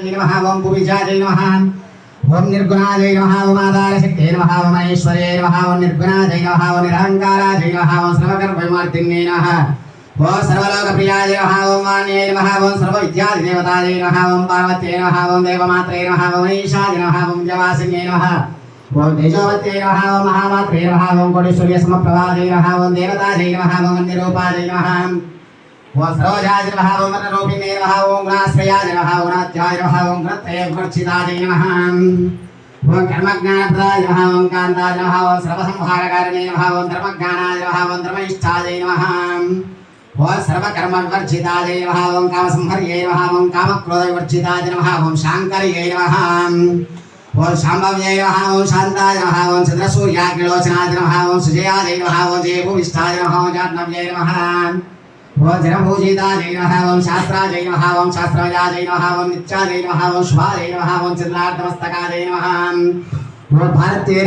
नमः ओम पुविजाय नमः ओम निर्गुणाय नमः ओम आधारशक्ते नमः ओम ऐश्वर्ये नमः ओम निर्गुणाय नमः ओम निरहंकाराय नमः ओम सर्वकर्मविमूर्तिने नमः ओम सर्वलोकप्रियाय नमः ओम वाण्ये नमः ओम सर्वविद्यादेवताय नमः ओम पार्वत्यै नमः ओम देवमात्रे नमः ओम ईशाय नमः ओम जवासिन्ये नमः ओम तेजोवत्यै नमः ओम महामात्रे नमः ओम कोटिसूर्यसमप्रभायै नमः ओम देवतायै नमः ओम निरूपाय नमः ओम सरोजाय नमः ओम रूपिणे नमः ओम गुणाश्रयाय नमः ओम नात्याय नमः ओम कृत्यवर्चिताय नमः ओम कर्मज्ञानप्रदाय नमः ओम कान्ताय नमः ओम सर्वसंहारकारिणे नमः ओम धर्मज्ञानाय नमः ओम धर्मनिष्ठाय नमः ओम सर्वकर्मविवर्जिताय नमः ओम कामसंहर्ये नमः ओम कामक्रोधविवर्जिताय नमः ओम शाङ्कर्ये नमः ओम शाम्भव्ये नमः ओम शान्ताय नमः ओम चन्द्रसूर्याग्निलोचनाय नमः ओम सुजयाय नमः ओम जयभूमिष्ठाय नमः ओम जाह्नव्ये नमः ओम जनभूजिताय नमः ओम शास्त्राय नमः ओम शास्त्रमयाय नमः ओम नित्याय नमः ओम शुभाय नमः ओम चन्द्रार्धमस्तकाय नमः ओम भारतीय